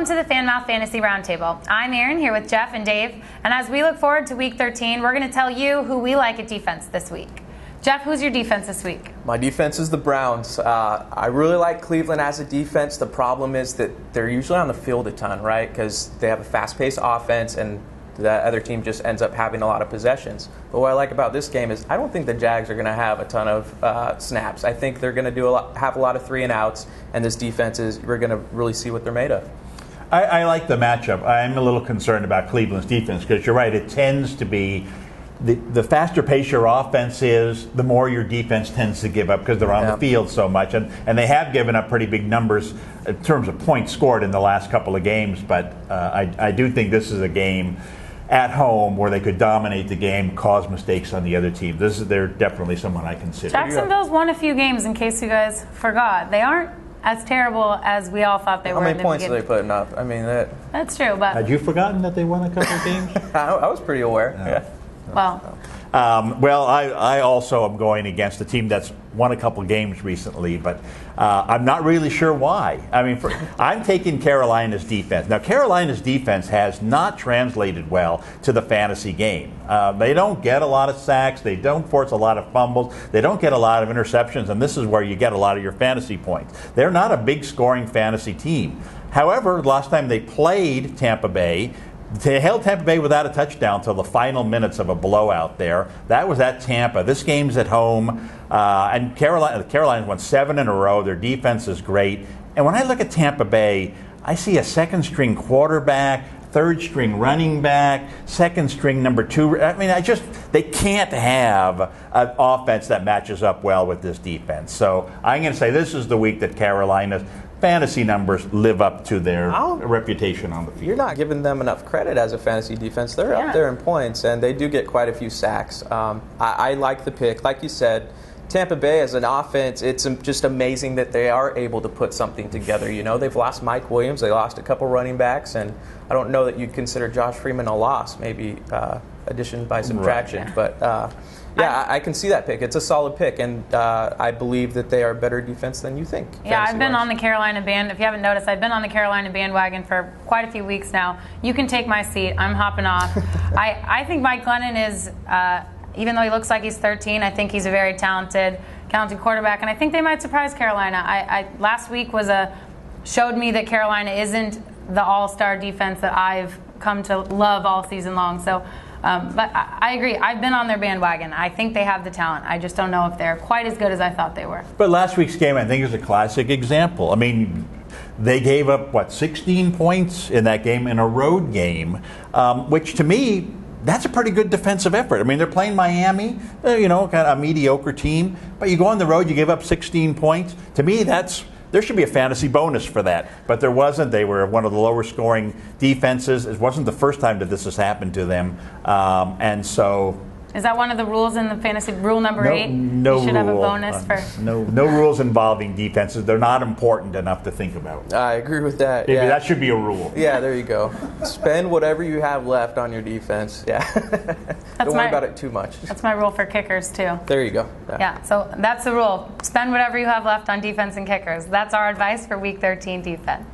Welcome to the FanMouth Fantasy Roundtable. I'm Erin here with Jeff and Dave, and as we look forward to Week 13, we're going to tell you who we like at defense this week. Jeff, who's your defense this week? My defense is the Browns. I really like Cleveland as a defense. The problem is that they're usually on the field a ton, right? Because they have a fast-paced offense, and the other team just ends up having a lot of possessions. But what I like about this game is I don't think the Jags are going to have a ton of snaps. I think they're going to have a lot of 3-and-outs, and this defense we're going to really see what they're made of. I like the matchup. I'm a little concerned about Cleveland's defense because you're right. It tends to be the faster pace your offense is, the more your defense tends to give up because they're on the field so much. And they have given up pretty big numbers in terms of points scored in the last couple of games. But I do think this is a game at home where they could dominate the game, cause mistakes on the other team. They're definitely someone I consider. Jacksonville's won a few games, in case you guys forgot. They aren't as terrible as we all thought they were. How many points are they putting up? I mean, that's true. But had you forgotten that they won a couple of games? I was pretty aware. No. Yeah. Well, I also am going against a team that's won a couple games recently, but I'm not really sure why. I mean, I'm taking Carolina's defense. Now, Carolina's defense has not translated well to the fantasy game. They don't get a lot of sacks. They don't force a lot of fumbles. They don't get a lot of interceptions, and this is where you get a lot of your fantasy points. They're not a big scoring fantasy team. However, last time they played Tampa Bay, they held Tampa Bay without a touchdown until the final minutes of a blowout there. That was at Tampa. This game's at home. And Carolina's won 7 in a row. Their defense is great. And when I look at Tampa Bay, I see a second-string quarterback, third-string running back, second-string number 2. I mean, they can't have an offense that matches up well with this defense. So I'm going to say this is the week that Carolina's fantasy numbers live up to their reputation on the field. You're not giving them enough credit as a fantasy defense. They're up there in points, and they do get quite a few sacks. I like the pick. Like you said, Tampa Bay as an offense, it's just amazing that they are able to put something together. You know, they've lost Mike Williams. They lost a couple running backs, and I don't know that you'd consider Josh Freeman a loss, maybe addition by subtraction. Right. But I can see that pick. It's a solid pick, and I believe that they are better defense than you think. Yeah, I've been on the Carolina if you haven't noticed, I've been on the Carolina bandwagon for quite a few weeks now. You can take my seat. I'm hopping off. I think Mike Glennon is, even though he looks like he's 13, I think he's a very talented quarterback, and I think they might surprise Carolina. Last week showed me that Carolina isn't the all-star defense that I've come to love all season long. So. But I agree. I've been on their bandwagon. I think they have the talent. I just don't know if they're quite as good as I thought they were. But last week's game, I think, is a classic example. I mean, they gave up, 16 points in that game, in a road game, which to me, that's a pretty good defensive effort. I mean, they're playing Miami, kind of a mediocre team, but you go on the road, you give up 16 points. To me, there should be a fantasy bonus for that, but there wasn't. They were one of the lower scoring defenses. It wasn't the first time that this has happened to them, and so. Is that one of the rules in the fantasy rule number 8? No you should rule. have a bonus for. No rules involving defenses. They're not important enough to think about. I agree with that. Maybe that should be a rule. Yeah, there you go. Spend whatever you have left on your defense. Yeah. Don't worry about it too much. That's my rule for kickers too. There you go. Yeah, so that's the rule. Spend whatever you have left on defense and kickers. That's our advice for Week 13 defense.